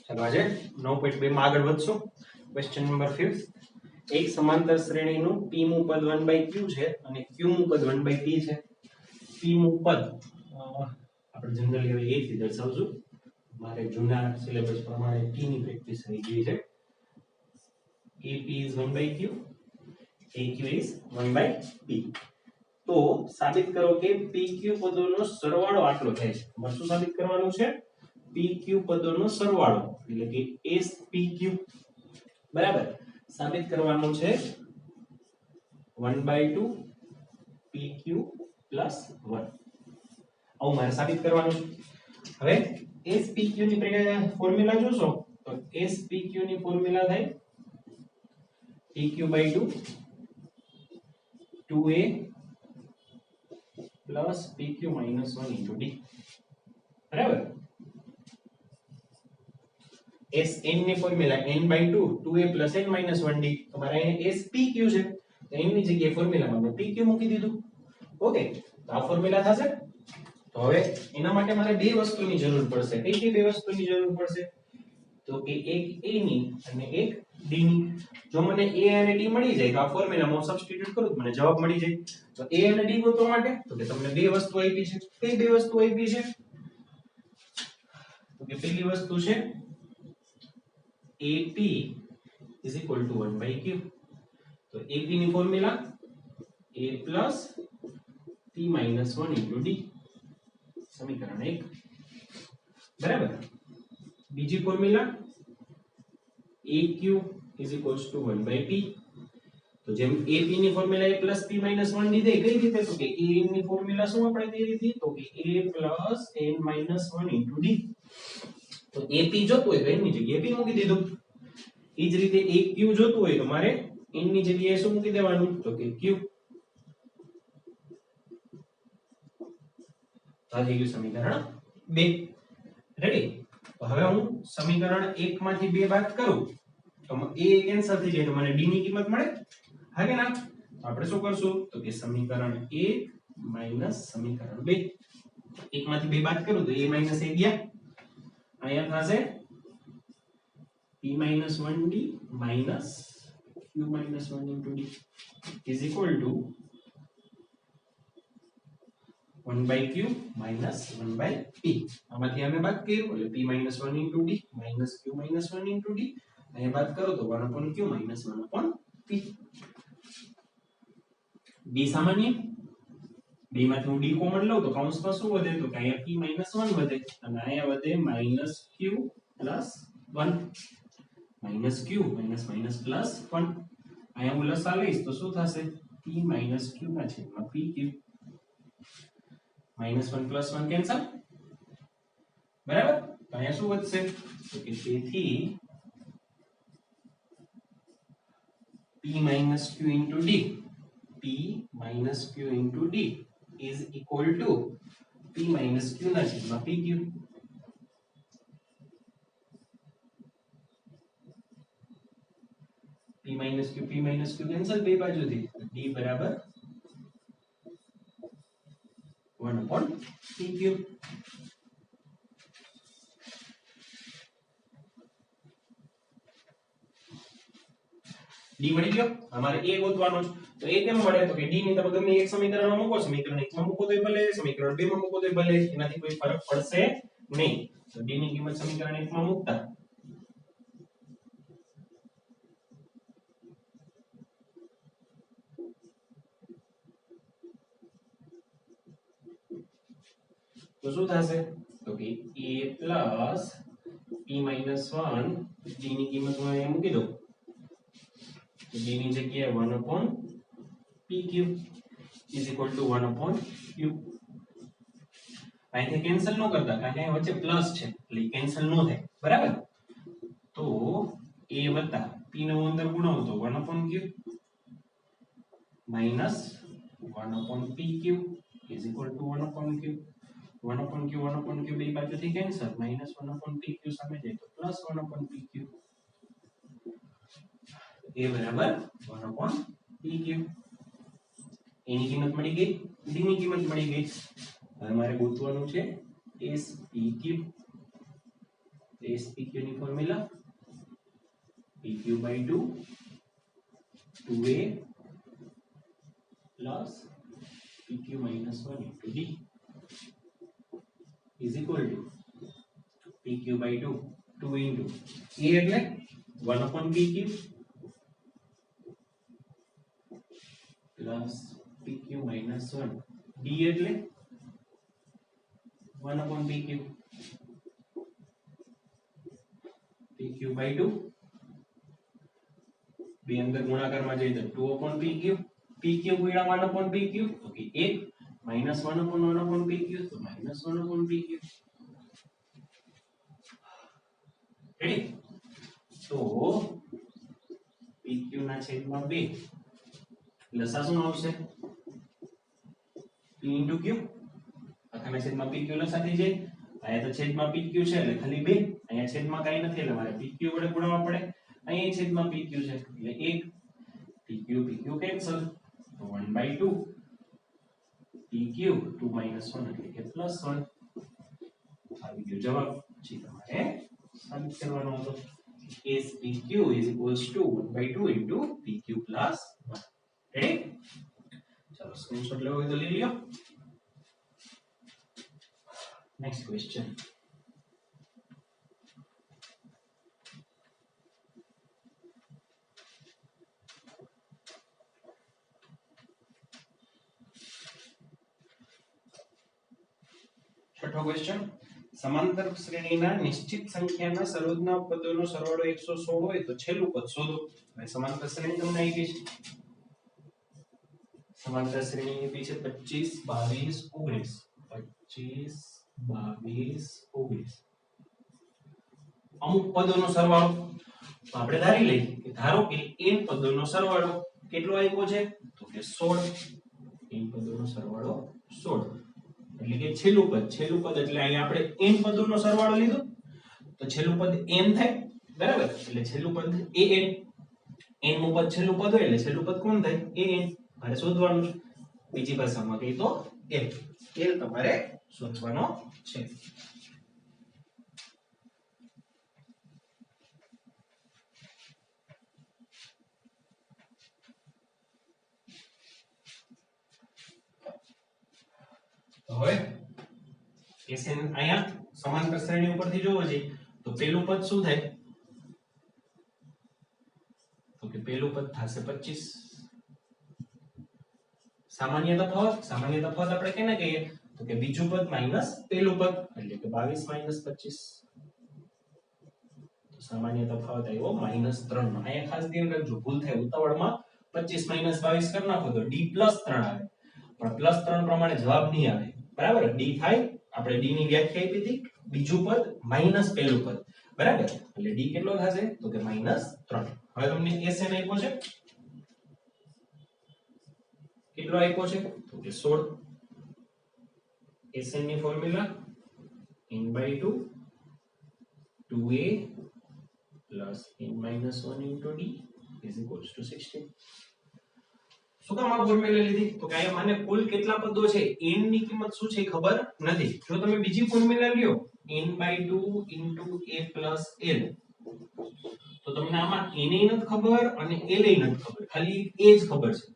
चलो आज 9.2 में આગળ વધશું ક્વેશ્ચન નંબર 5 એક સમાંતર શ્રેણીનું p મું પદ 1/q છે અને q મું પદ 1/t છે p મું પદ આપણે જનરલી હવે a થી દર્શાવશું મારે જૂના સિલેબસ પ્રમાણે t ની પ્રેક્ટિસ થઈ ગઈ છે ap is 1/q aq is 1/p તો સાબિત કરો કે pq પદોનો સરવાળો આટલો થાય છે તમારે શું સાબિત કરવાનું છે pq પદોનો સરવાળો એટલે કે spq બરાબર સાબિત કરવાનું છે 1/2 pq + 1 આવું મારે સાબિત કરવાનું છે હવે spq ની ફોર્મ્યુલા જોશો તો spq ની ફોર્મ્યુલા થાય pq/2 2a plus pq - 1 into d બરાબર Sn ની formula n/2 2a plus n minus 1d તમારે અહીંયા spq છે તો n ની જગ્યાએ ફોર્મ્યુલામાં મેં pq મૂકી દીધું ઓકે તો આ ફોર્મ્યુલા થશે તો હવે એના માટે મારે બે વસ્તુની જરૂર પડશે કઈ બે વસ્તુની જરૂર પડશે તો કે એક a ની અને એક d ની જો મને a અને d મળી જાય તો આ ફોર્મ્યુલામાં સબસ્ટિટ્યુટ કરું તો મને જવાબ મળી જાય તો a અને d ગોતવા માટે તો કે તમને બે વસ્તુ આપી છે કઈ બે વસ્તુ આપી છે તો કે પહેલી વસ્તુ છે AP is equal to 1/q तो AP ની formula a plus p minus 1 into d સમીકરણ 1 બરાબર બીજી formula aq is equals to 1/p તો જેમ AP ની formula a plus p minus 1 d દે કઈ રીતે તો કે a ની ફોર્મ્યુલા શું આપણે દે હતી તો કે a plus n minus 1 into d તો AP જોતું હોય તો n ની જગ્યાએ p મૂકી દીધું એ જ રીતે aq જોતું હોય તો મારે n ની જગ્યાએ શું મૂકી દેવાનું તો કે q આ થઈ ગયું સમીકરણ 2 રેડી તો હવે હું સમીકરણ 1 માંથી 2 બાદ કરું તો a કેન્સલ થઈ જાય તો મને d ની કિંમત મળે હા કે ના તો આપણે શું કરશું તો કે સમીકરણ 1 - સમીકરણ 2 1 માંથી 2 બાદ કરું તો a - a ગયા અહીંયા થશે p - 1d minus q - 1 into d is equal to 1/q minus 1/p આમાંથી અમે બાદ કર્યું એટલે p - 1 into d minus q - 1 into d અહીંયા બાદ કરો તો 1/q minus 1/p d સામાન્ય b માંથી હું d કોમન લઉં તો કૌંસમાં શું વધે તો કે અહીંયા p - 1 વધે અને અહીંયા વધે -q + 1 -q - plus 1 અહીંયા હું લસા લઈશ તો શું થશે p - q ના છેદમાં pq -1 + 1 કેન્સલ બરાબર તો અહીંયા શું વધશે તો કે તેથી p - q into d p - q into d is equal to p - q ના છેદમાં pq p - q કેન્સલ બે બાજુથી d બરાબર 1/pq d મળી ગયો અમારે a ગોતવાનો છે તો a કેમ મળે તો કે d ની તમે ગમે એક સમીકરણમાં મૂકો સમીકરણ 1 માં મૂકો તોય ભલે સમીકરણ 2 માં મૂકો તોય ભલે એનાથી કોઈ ફરક પડશે નહીં તો d ની કિંમત સમીકરણ 1 માં મૂકતા તો શું થશે તો કે a plus p minus 1 d ની કિંમત હું અહીંયા મૂકી દઉં તો d ની જગ્યાએ 1/pq is equal to 1/q અહીંથી કેન્સલ ન કરતા કારણ કે અહીં વચ્ચે પ્લસ છે એટલે કેન્સલ ન થાય બરાબર તો a વત્તા p નો અંદર ગુણાવો તો 1/q minus 1/pq is equal to 1/q 1/q બે બાજુથી કેન્સલ minus 1/pq સામે જાય તો plus 1/pq a બરાબર 1/pq એની કિંમત મળી ગઈ d ની કિંમત મળી ગઈ હવે મારે ગોતવાનું છે spq एस पी क्यू ની formula pq by 2 2a plus pq minus 1 into d is equal to pq by 2 2 into a એટલે 1 upon pq plus pq minus 1 d એટલે 1 upon pq pq by 2 બે અંદર ગુણાકારમાં જઈએ તો 2 upon pq pq ગુણ્યા 1 upon pq તો કે 1 minus 1 upon 1 upon pq તો minus 1 upon pq રેડી તો pq ના છેદમાં 2 લસા શું આવશે p into q આખાના છેદમાં pq લસા થઈ જાય અહીંયા તો છેદમાં pq છે એટલે ખાલી 2 અહીંયા છેદમાં કાઈ નથી એટલે મારે pq વડે ગુણાવવા પડે અહીંયા છેદમાં pq છે એટલે 1 pq કેન્સલ તો 1/2 pq 2 minus 1 એટલે કે +1 આવી ગયો જવાબ પછી તમારે સાબિત કરવાનો હતો s pq is equals to 1/2 into pq plus 1 ready ચલો સ્ક્રીનશોટ લેવો હોય તો લઈ લ્યો નેક્સ્ટ ક્વેશ્ચન છઠ્ઠો ક્વેશ્ચન સમાંતર શ્રેણીના નિશ્ચિત સંખ્યાના સરોજના પદોનો સરવાળો 116 હોય તો છેલ્લું પદ શોધો હવે સમાંતર શ્રેણી તમને આપી છે સમાંતર શ્રેણી આપી છે 25 22 19 25 22 19 અમુક પદોનો સરવાળો તો આપણે ધારી લઈએ કે ધારો કે n પદોનો સરવાળો કેટલો આપ્યો છે તો કે 16 n પદોનો સરવાળો 16 એટલે કે છેલ્લું પદ એટલે અહીંયા આપણે n પદોનો સરવાળો લીધો તો છેલ્લું પદ m થાય બરાબર એટલે છેલ્લું પદ an n નું પદ છેલ્લું પદ હોય એટલે છેલ્લું પદ કોણ થાય an મારે શોધવાનું છે બીજી ભાષામાં કહી તો l તમારે શોધવાનો છે હવે Sn અહીંયા સમાંતર શ્રેણી ઉપરથી જોવો છે તો પહેલું પદ શું થાય તો કે પહેલું પદ થશે 25 સામાન્ય તફાવત આપણે કેને કહીએ તો કે બીજું પદ માઈનસ પહેલું પદ એટલે કે 22 - 25 તો સામાન્ય તફાવત આવ્યો -3 નો અહીંયા ખાસ ધ્યાન રાખજો ભૂલ થાય ઉતાવળમાં 25 - 22 કરી નાખો તો d +3 આવે પણ +3 પ્રમાણે જવાબ નહીં આવે બરાબર d થાય આપણે d ની વ્યાખ્યા આપી હતી બીજું પદ માઈનસ પહેલું પદ બરાબર એટલે d કેટલો થશે તો કે -3 હવે તમને Sn આપ્યો છે કેટલો આપ્યો છે તો કે 16 Sn ની formula n/2 2a plus n minus 1 into d is equals to 16 શું કામ આ ફોર્મ્યુલા લીધી તો કે મને કુલ કેટલા પદો છે n ની કિંમત શું છે ખબર નથી જો તમે બીજી ફોર્મ્યુલા લ્યો n/2 into a plus l તો તમને આમાં n એ નથી ખબર અને l એ નથી ખબર ખાલી a જ ખબર છે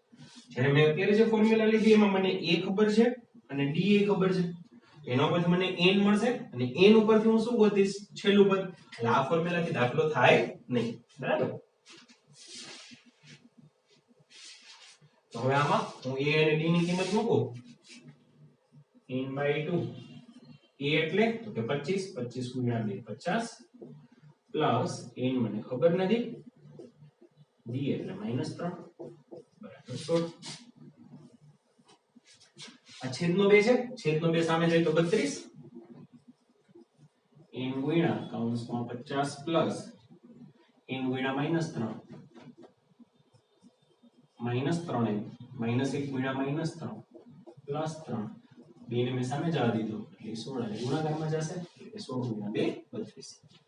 જ્યારે મેં અત્યારે જે ફોર્મ્યુલા લીધી એમાં મને a ખબર છે અને d એ ખબર છે એના ઉપરથી મને n મળશે અને n ઉપરથી હું શું ગોતીશ છેલ્લું પદ એટલે આ ફોર્મ્યુલાથી દાખલો થાય નહીં બરાબર તો હવે આમાં હું a અને d ની કિંમત મૂકું n/2 a એટલે તો કે 25 25 ગુણ્યા 2 50 પ્લસ n મને ખબર નથી d એટલે -3 બરાબર 16 આ છેદનો 2 છે છેદનો 2 સામે જાય તો 32 n ગુણ્યા કૌંસમાં 50 પ્લસ n ગુણ્યા -3 -3 -1 ગુણ્યા -3 પ્લસ 3 બે ને મેં સામે જવા દીધો એટલે 16 અને ગુણાકારમાં જશે એટલે 16 ગુણ્યા 2 32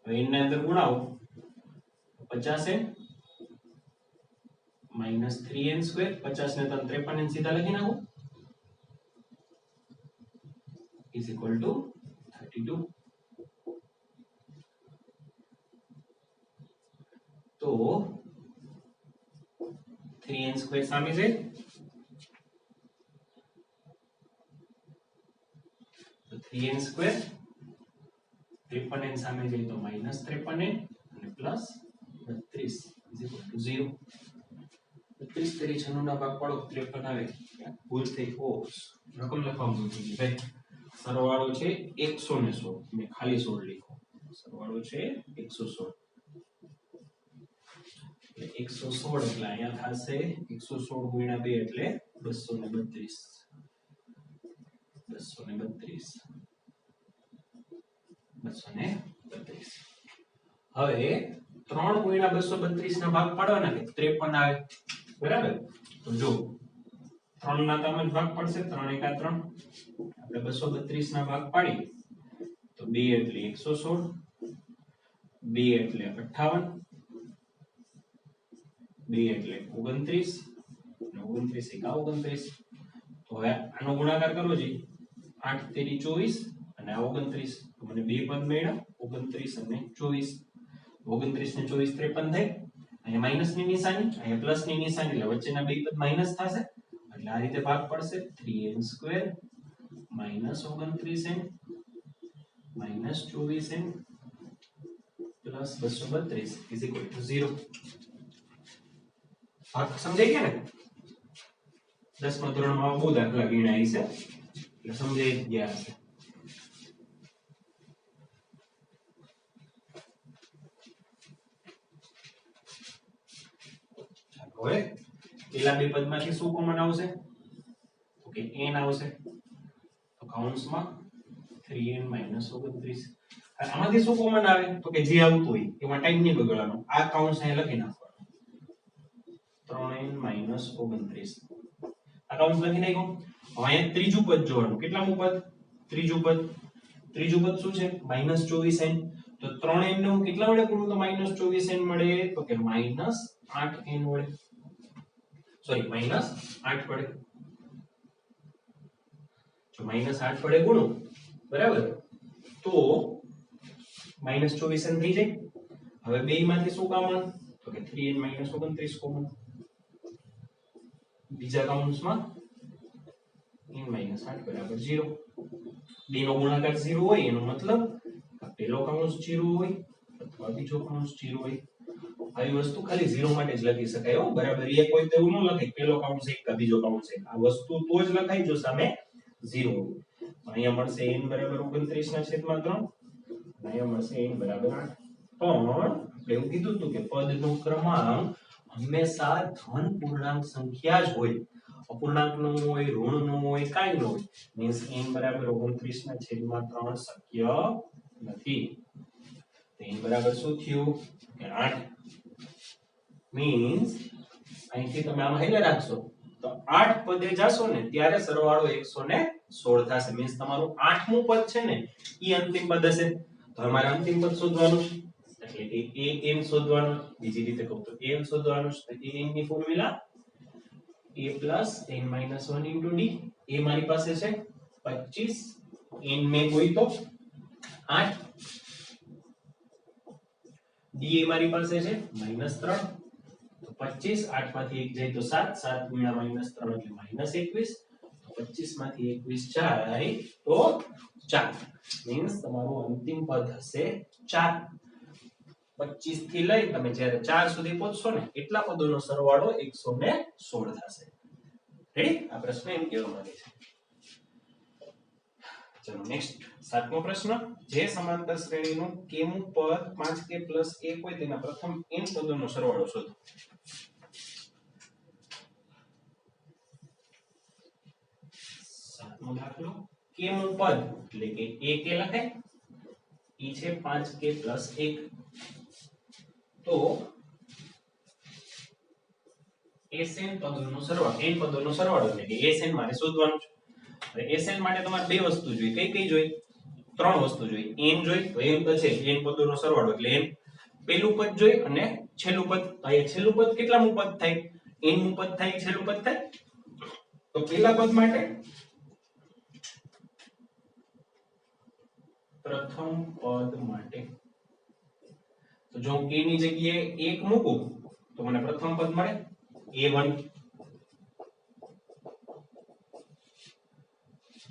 હવે n ને અંદર ગુણાવો 50n માઇનસ 3n સ્ક્વેર 50 ને 3 53 ને સીધા લખી નાખો ઇઝ ઇક્વલ ટુ 32 તો 3n સ્ક્વેર સામે છે તો 3n સ્ક્વેર 53n સામે જાય તો માઈનસ 53n અને પ્લસ 32 ઇઝ ઇક્વલ ટુ 0 32 તેરી 96 ના ભાગ પાડો 53 આવે ભૂલ થઈ ઓસ રકમ લખવામાં ભૂલ થઈ ભાઈ સરવાળો છે 116 મેં ખાલી 16 લખ્યો સરવાળો છે 116 116 એટલે અહીંયા થશે 116 ગુણ્યા 2 એટલે 232 હવે 3 ગુણ્યા 232 ના ભાગ પાડવાના કે 53 આવે બરાબર તો જો 3 ના તમે ભાગ પડશે 3 એકા 3 આપણે 232 ના ભાગ પાડી તો 2 એટલે 116 2 એટલે 58 2 એટલે 29 29 એકા 29 તો હવે આનો ગુણાકાર કરો જી 8 તેરી 24 અને 29 તો મને બે પદ મળ્યા 29 અને 24 29 ને 24 53 થાય અહીંયા માઈનસ ની નિશાની અહીંયા પ્લસ ની નિશાની એટલે વચ્ચેના બે પદ માઈનસ થશે એટલે આ રીતે ભાગ પડશે 3n square minus 29n minus 24n plus 232 is equal to 0 ભાગ સમજાઈ ગયા ને 10મા ધોરણમાં બહુ દાખલા ગણાય છે એટલે સમજાઈ ગયા હશે હવે પેલા બે પદમાંથી શું કોમન આવશે તો કે n આવશે તો કૌંસમાં 3n - 29 આમાંથી શું કોમન આવે તો કે જે આવતું હોય એમાં ટાઈમ નહીં બગાડવાનો આ કૌંસ અહીં લખી નાખવાનો 3n - 29 આ કૌંસ લખી નાખ્યો હવે અહીંયા ત્રીજું પદ જોવાનું કેટલામું પદ ત્રીજું પદ શું છે -24n તો 3n ને હું કેટલા વડે ગુણું તો -24n મળે તો કે -8n વડે સોરી -8 વડે જો -8 વડે ગુણો બરાબર તો -24n થઈ જાય હવે બે માંથી શું કોમન તો કે 3n - 29 કોમન બીજા કૌંસમાં n - 8 બરાબર 0 બે નો ગુણાકાર 0 હોય એનો મતલબ પહેલો કૌંસ 0 હોય અથવા બીજો કૌંસ 0 હોય આવી વસ્તુ ખાલી 0 માટે જ લખી શકાય હો બરાબર એક હોય તો એવું ન લખાય પહેલો કૌંસ એક કે બીજો કૌંસ એક આ વસ્તુ તો જ લખાય જો સામે 0 હોય અહીંયા મળશે n બરાબર 29/3 અહીંયા મળશે n બરાબર 8 પણ એવું કીધું હતું કે પદનો ક્રમાંક હંમેશા ધન પૂર્ણાંક સંખ્યા જ હોય અપૂર્ણાંક નો હોય ઋણ નો હોય કાઈ ન હોય મીન્સ n બરાબર 29/3 શક્ય નથી તો n બરાબર શું થયું કે 8 મીન્સ અહીંથી તમે આમાં હેલે રાખશો તો 8 પદે જાશો ને ત્યારે સરવાળો 116 થશે મીન્સ તમારું 8મું પદ છે ને ઈ અંતિમ પદ હશે તો અમારે અંતિમ પદ શોધવાનું છે એટલે કે an શોધવાનું બીજી રીતે કહું તો an શોધવાનું છે તો an ની formula a + n - 1 * d a મારી પાસે છે 25 n મે કોઈ તો 8 d a મારી પાસે છે -3 તો 25 8 માંથી 1 જાય તો 7 7 ગુણ્યા -3 એટલે -21 તો 25 માંથી 21 જાય તો 4 મીન્સ તમારું અંતિમ પદ હશે 4 25 થી લઈ તમે જ્યારે 4 સુધી પહોંચશો ને એટલા પદોનો સરવાળો 116 થશે રેડી આ પ્રશ્ન એમ કહેવા માંગે છે ચલો નેક્સ્ટ સાતમો પ્રશ્ન જે સમાંતર શ્રેણીનું કેમું પદ 5k + 1 હોય તેના પ્રથમ n પદોનો સરવાળો શોધો સાતમો દાખલો કેમું પદ એટલે કે a કે લખાય ઈ છે 5k + 1 તો Sn પદોનો સરવાળો n પદોનો સરવાળો એટલે કે Sn મારે શોધવાનું છે હવે Sn માટે તમારે બે વસ્તુ જોઈએ કઈ જોઈએ ત્રણ વસ્તુ જોઈએ n જોઈએ તો n તો છે n પદોનો સરવાળો એટલે n પહેલું પદ જોઈએ અને છેલ્લું પદ તો અહીંયા છેલ્લું પદ કેટલામું પદ થાય n નું પદ થાય છેલ્લું પદ થાય તો પહેલા પદ માટે પ્રથમ પદ માટે તો જો k ની જગ્યાએ 1 મૂકું તો મને પ્રથમ પદ મળે a1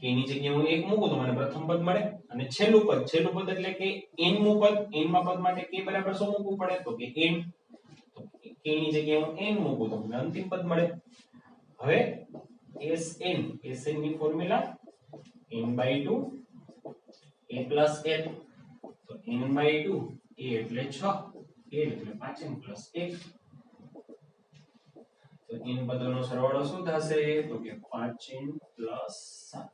k ની જગ્યાએ હું 1 મૂકું તો મને પ્રથમ પદ મળે અને છેલ્લું પદ એટલે કે n મું પદ n માં પદ માટે k બરાબર શું મૂકવું પડે તો કે n તો k ની જગ્યાએ હું n મૂકું તો મને અંતિમ પદ મળે હવે sn ની ફોર્મ્યુલા n/2 a + n તો n/2 a એટલે 6 a એટલે 5n + 1 તો n પદોનો સરવાળો શું થશે તો કે 5n + 7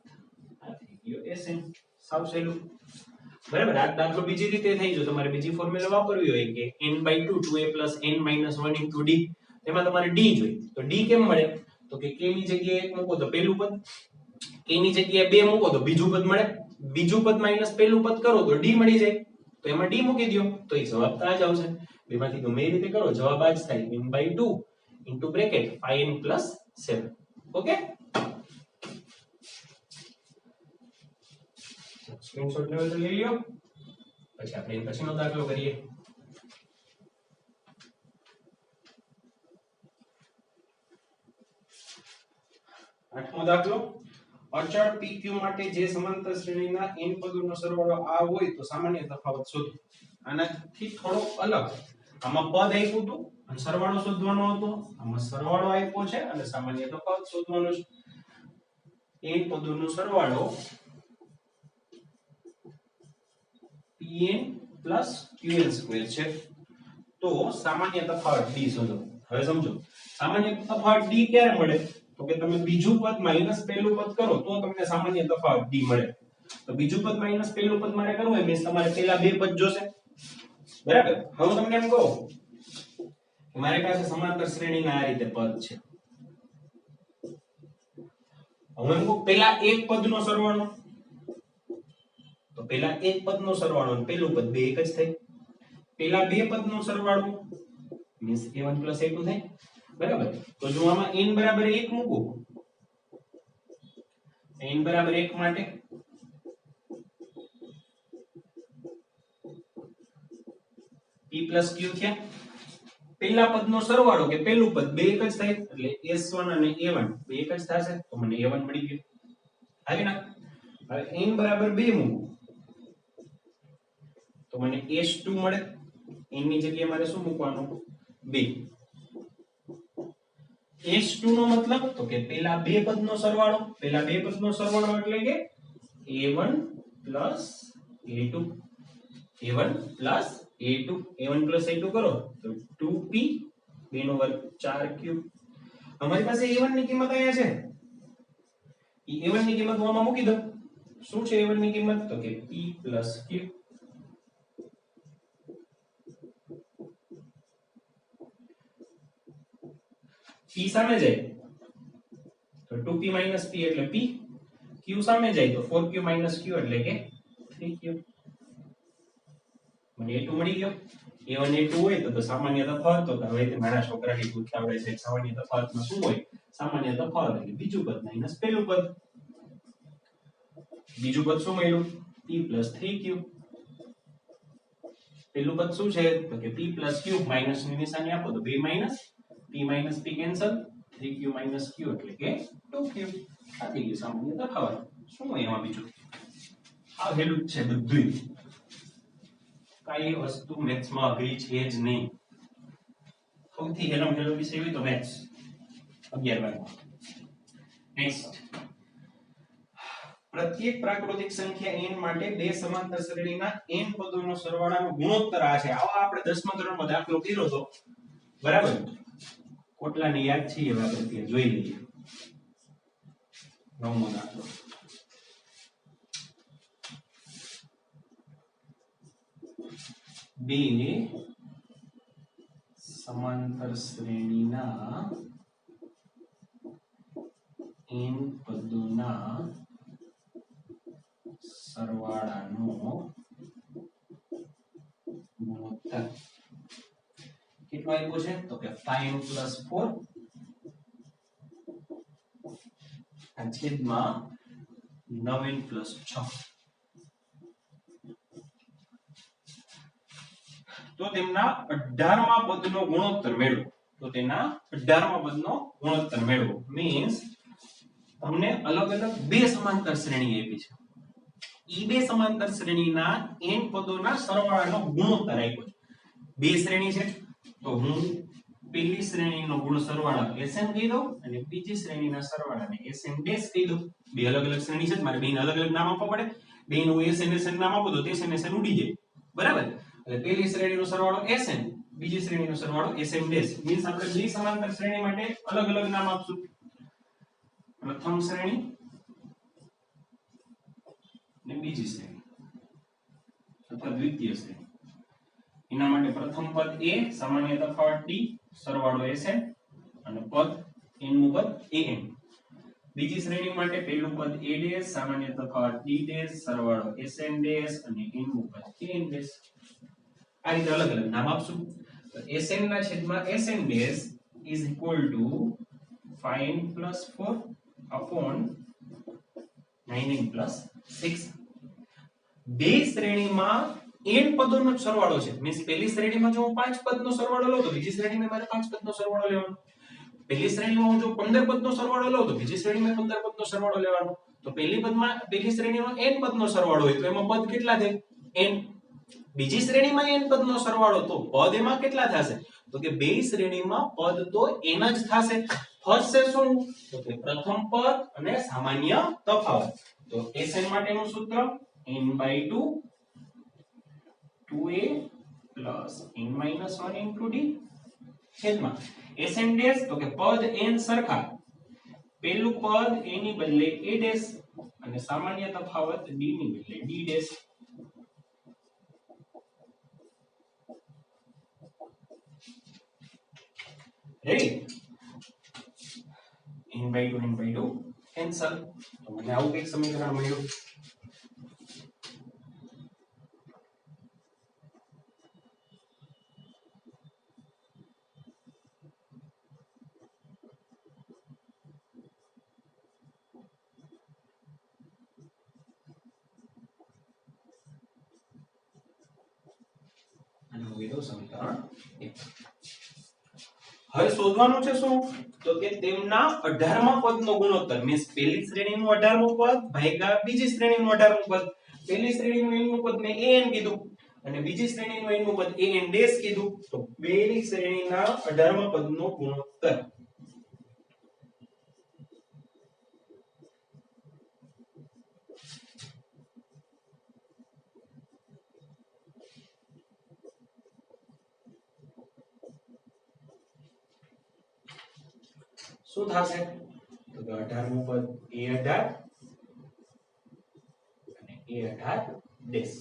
આ થઈ ગયો sn સાવ સહેલું બરાબર આ દાખલો બીજી રીતે થઈ જો તમારે બીજી ફોર્મ્યુલા વાપરવી હોય કે n/2 2a + n - 1 * d એમાં તમારે d જોઈએ તો d કેમ મળે તો કે k ની જગ્યાએ 1 મૂકો તો પહેલું પદ k ની જગ્યાએ 2 મૂકો તો બીજું પદ મળે બીજું પદ માઈનસ પહેલું પદ કરો તો d મળી જાય તો એમાં d મૂકી દો તો એ જવાબ તો આ જ આવશે બેમાંથી ગમે એ રીતે કરો જવાબ આ જ થાય n/2 into bracket 5n + 7 okay screenshot level તો લઈ લ્યો પછી આપણે પછીનો દાખલો કરીએ આઠમો દાખલો અચળ pq માટે જે સમાંતર શ્રેણીના n પદોનો સરવાળો આ હોય તો સામાન્ય તફાવત શોધો આનાથી થોડો અલગ આમાં પદ આપ્યું હતું અને સરવાળો શોધવાનો હતો આમાં સરવાળો આપ્યો છે અને સામાન્ય તફાવત શોધવાનો છે n પદોનો સરવાળો pn + qn² છે તો સામાન્ય તફાવત d શોધો હવે સમજો સામાન્ય તફાવત d ક્યારે મળે તો કે તમે બીજું પદ માઈનસ પહેલું પદ કરો તો તમને સામાન્ય તફાવત d મળે તો બીજું પદ માઈનસ પહેલું પદ મારે કરવું હોય મીન્સ તમારે પહેલા બે પદ જોશે બરાબર હવે તમને એમ કહું કે મારી પાસે સમાંતર શ્રેણીના આ રીતે પદ છે હવે એમ કહું પહેલા એક પદનો સરવાળો તો પહેલા એક પદનો સરવાળો અને પહેલું પદ બે એક જ થાય પહેલા બે પદનો સરવાળો મીન્સ a1 + a2 થાય બરાબર તો જો આમાં n = 1 મૂકો n = 1 માટે p + q થયા પહેલા પદનો સરવાળો કે પહેલું પદ બે એક જ થાય એટલે s1 અને a1 બે એક જ થશે તો મને a1 મળી ગયું હાલે ના હવે n = 2 મૂકો તો મને s2 મળે n ની જગ્યાએ મારે શું મૂકવાનું 2 s2 નો મતલબ તો કે પહેલા બે પદનો સરવાળો એટલે કે a1 + a2 a1 + a2 કરો તો 2p 2 * 4q અમારી પાસે a1 ની કિંમત અહીંયા છે ઈ a1 ની કિંમત હું આમાં મૂકી દઉં શું છે a1 ની કિંમત તો કે p + q p સામે જાય તો 2p - p એટલે p q સામે જાય તો 4q - q એટલે કે 3q મને a2 મળી ગયો a1 a2 હોય તો સામાન્ય તફાવત તો હવે તે મારા છોકરાની પૂછ આવડે છે સામાન્ય તફાવતમાં શું હોય સામાન્ય તફાવત એટલે બીજું પદ માઈનસ પહેલું પદ બીજું પદ શું મળ્યું p + 3q પહેલું પદ શું છે તો કે p + q માઈનસ ની નિશાની આપો તો 2 minus p - p cancel 3q - q એટલે કે 2q આ થઈ ગયું સામાન્ય તફાવત શું હોય એમાં બીજું આ હેલું જ છે બધું કઈ વસ્તુ મેથ્સ માં અઘરી છે જ નહીં સૌથી હેલો વિષય હોય તો મેથ્સ 11 વારમાં નેક્સ્ટ પ્રત્યેક પ્રાકૃતિક સંખ્યા n માટે બે સમાંતર શ્રેણીના n પદોનો સરવાળાનો ગુણોત્તર આ છે આવો આપણે 10મા ધોરણમાં દાખલો કર્યો હતો બરાબર કોટલાને યાદ છે હવે આપણે ત્યાં જોઈ લઈએ 9મો દાખલો બે સમાંતર શ્રેણીના n પદોના સરવાળાનો ગુણોત્તર કેટલો આપ્યો છે તો કે 5n + 4 છેદમાં 9n + 6. તો તેમના 18મા પદનો ગુણોત્તર મેળવો. તો તેના 18મા પદનો ગુણોત્તર મેળવો મીન્સ તમને અલગ અલગ બે સમાંતર શ્રેણી આપી છે. ઈ બે સમાંતર શ્રેણીના n પદોના સરવાળાનો ગુણોત્તર આપ્યો છે. બે શ્રેણી છે તો હું પહેલી શ્રેણીનો ગુણ સરવાળા Sn કહી દઉં અને બીજી શ્રેણીના સરવાળાને Sn ડેશ કહી દઉં. બે અલગ અલગ શ્રેણી છે મારે બેને અલગ અલગ નામ આપવા પડે. બેનું Sn નામ આપો તો Sn ઉડી જાય. બરાબર? એટલે પહેલી શ્રેણીનો સરવાળો Sn, બીજી શ્રેણીનો સરવાળો Sn ડેશ. મીન્સ આપણે બે સમાંતર શ્રેણી માટે અલગ અલગ નામ આપશું. પ્રથમ શ્રેણી ને બીજી શ્રેણી અથવા દ્વિતીય શ્રેણી. એના માટે પ્રથમ પદ a, સામાન્ય તફાવત t, સરવાળો Sn અને પદ n નું પદ an. બીજી શ્રેણી માટે પહેલું પદ a ડેશ, સામાન્ય તફાવત t ડેશ, સરવાળો Sn ડેશ અને n નું પદ an ડેશ. આ રીતે અલગ અલગ નામ આપશું. તો Sn ના છેદમાં Sn dash is equal to 5n plus 4 upon 9n plus 6. બે શ્રેણીમાં n પદોનો સરવાળો છે. મીન્સ પહેલી શ્રેણીમાં જો હું 5 પદનો સરવાળો લઉં તો બીજી શ્રેણીમાં મારે 5 પદનો સરવાળો લેવાનો. પહેલી શ્રેણીમાં હું જો 15 પદનો સરવાળો લઉં તો બીજી શ્રેણીમાં 15 પદનો સરવાળો લેવાનો. તો પહેલી શ્રેણીમાં n પદનો સરવાળો હોય તો એમાં પદ કેટલા થાય? n. બીજી શ્રેણીમાં n પદનો સરવાળો તો પદ એમાં કેટલા થશે? તો કે બે શ્રેણીમાં પદ તો n જ થશે. ફર્સ્ટ છે શું? તો કે પ્રથમ પદ અને સામાન્ય તફાવત. તો Sn માટેનું સૂત્ર n/2 2a plus n minus 1 into d છેદમાં Sn ડેશ તો કે પદ n સરખા. પહેલું પદ a ની બદલે a ડેશ અને સામાન્ય તફાવત d ની બદલે d dash. Ready? n/2 cancel. તો મને આવું એક સમીકરણ મળ્યું. સમીકરણ 1. હવે શોધવાનું છે શું? તો કે તેમના 18મા પદનો ગુણોત્તર મીન્સ પહેલી શ્રેણીનું 18મું પદ ભાગ્યા બીજી શ્રેણીનું 18મું પદ. પહેલી શ્રેણીનું n નું પદ મેં an કીધું અને બીજી શ્રેણીનું n નું પદ an ડેશ કીધું. તો બેની શ્રેણીના 18મા પદનો ગુણોત્તર શું થશે? તો કે 18મું પદ a18 અને a18 ડેશ.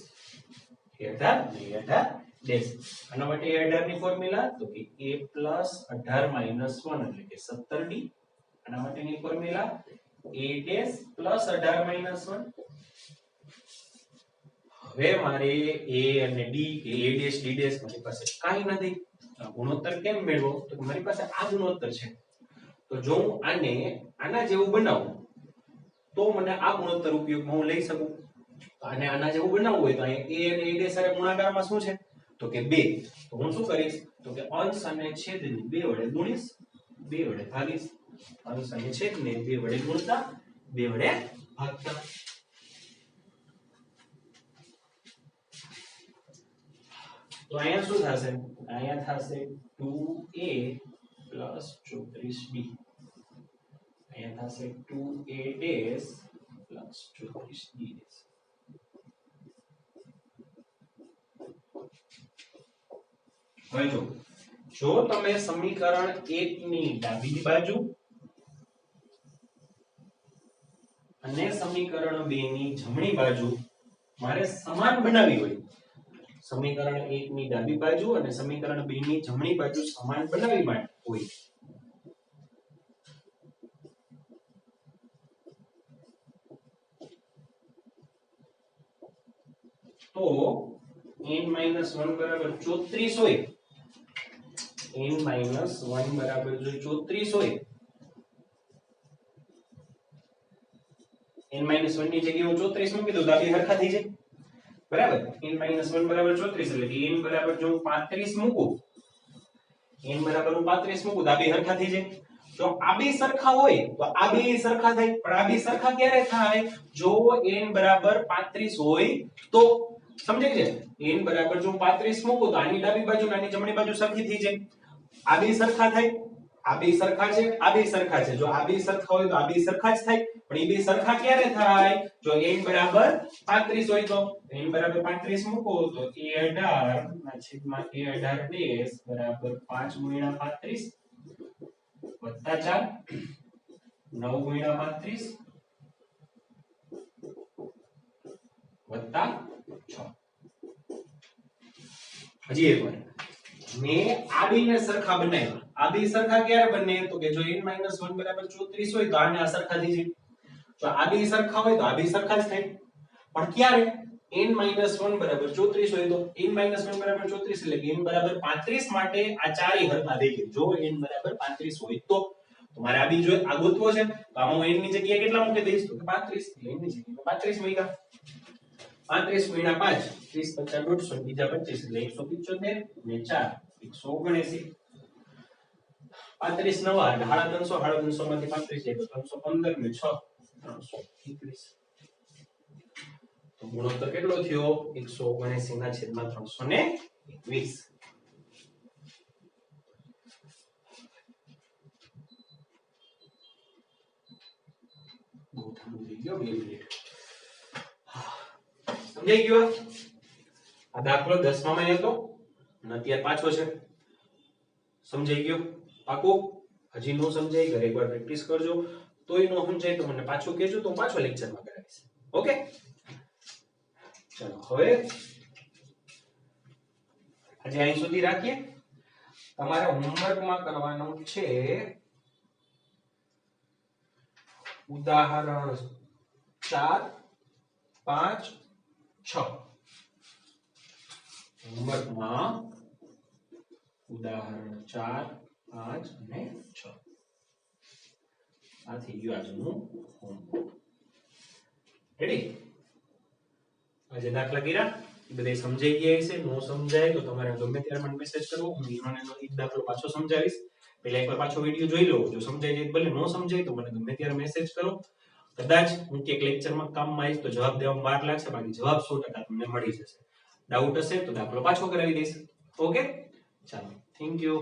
a18 અને a18 ડેશ. આના માટે a18 ની ફોર્મ્યુલા તો કે a plus 18 minus 1 એટલે કે 17d. આના માટેની formula a dash plus 18 minus 1. હવે મારે a અને d કે a ડેશ d ડેશ મારી પાસે કાંઈ નથી. ગુણોત્તર કેમ મેળવો? તો મારી પાસે આ ગુણોત્તર છે. તો જો હું આને આના જેવું બનાવું તો મને આ ગુણોત્તર ઉપયોગમાં હું લઈ શકું. તો આને આના જેવું બનાવવું હોય તો અહીંયા a અને a ડેશ સાથે ગુણાકારમાં શું છે? તો કે 2. તો હું શું કરીશ? તો કે અંશ અને છેદને 2 વડે ગુણીશ, 2 વડે ભાગીશ. અંશ અને છેદને 2 વડે ગુણતા 2 વડે ભાગતા. તો અહીંયા શું થશે? અહીંયા થશે 2a plus 34d. અહીંયા થશે 2a dash plus 34d dash. હવે જો તમે સમીકરણ 1 ની ડાબી બાજુ અને સમીકરણ 2 ની જમણી બાજુ મારે સમાન બનાવી હોય, સમીકરણ 1 ની ડાબી બાજુ અને સમીકરણ 2 ની જમણી બાજુ સમાન બનાવી હોય તો n-1 બરાબર 34 હોય, n-1 બરાબર જો 34 હોય n - 1 ની જગ્યાએ હું 34 મૂકી દઉં તો આ બે સરખા થઈ જાય બરાબર n - 1 બરાબર 34 એટલે કે n બરાબર જો હું 35 મૂકું n બરાબર હું 35 મૂકું તો આ બે સરખા થઈ જાય જો આ બે સરખા હોય તો આ બે સરખા થાય પણ આ બે સરખા ક્યારે થાય જો n બરાબર 35 હોય તો સમજાય છે n બરાબર જો 35 મૂકું તો આની ડાબી બાજુ અને આની જમણી બાજુ સરખી થઈ જાય આ બે સરખા થાય આ બે સરખા છે આ બે સરખા છે જો આ બે સરખા હોય તો આ બે સરખા જ થાય પણ એ બે સરખા ક્યારે થાય જો n બરાબર 35 હોય તો n બરાબર 35 મૂકો તો a18 ના છેદમાં a18 ડેશ બરાબર 5 ગુણ્યા 35 વત્તા 4 9 ગુણ્યા 35 વત્તા 6 હજી એક વાર મેં આ બેને સરખા બનાવ્યા આ બે સરખા ક્યારે બને તો કે જો n - 1 બરાબર 34 હોય તો આને આ સરખા થઈ જાય જો આ બે સરખા હોય તો આ બે સરખા જ થાય પણ ક્યારે n - 1 બરાબર 34 હોય તો n - 1 બરાબર 34 એટલે કે n બરાબર 35 માટે આ ચારેય સરખા થઈ જાય જો n બરાબર 35 હોય તો મારે આ બીજો આ ગોતવો છે તો આમાં હું n ની જગ્યાએ કેટલા મૂકી દઈશ તો કે 35 એટલે n ની જગ્યાએ 35 મૂક્યા 35 ગુણ્યા 5 30 50 150 બીજા 25 એટલે 175 ને 4 179 35 નવા એટલે 350 માંથી 35 જાય તો 315 ને 6 321 તો ગુણોત્તર કેટલો થયો 179 ના છેદમાં 321 સમજાઈ ગયો આ દાખલો 10 માં હતો અને અત્યારે પાછો છે સમજાઈ ગયો પાકું હજી નો સમજાય ઘરે એકવાર પ્રેક્ટિસ કરજો તોય નો સમજાય તો મને પાછું કહેજો તો હું પાછો લેક્ચરમાં કરાવીશ ઓકે ચલો હવે આજે અહીં સુધી રાખીએ તમારે હોમવર્કમાં કરવાનું છે ઉદાહરણ 4 5 6 હોમવર્કમાં ઉદાહરણ 4 5 અને 6 આ થઈ ગયું આજનું હોમવર્ક રેડી આજે દાખલા કર્યા એ બધા સમજાઈ ગયા હશે નો સમજાય તો તમારે ગમે ત્યારે મને મેસેજ કરવો હું ઈનો એક દાખલો પાછો સમજાવીશ પહેલા એકવાર પાછો વિડિયો જોઈ લો જો સમજાઈ જાય ભલે નો સમજાય તો મને ગમે ત્યારે મેસેજ કરો કદાચ હું કે લેક્ચરમાં કામમાં આવીશ તો જવાબ દેવામાં વાર લાગશે બાકી જવાબ 100% તમને મળી જશે ડાઉટ હશે તો દાખલો પાછો કરાવી દઈશ ઓકે ચાલો થેન્ક યુ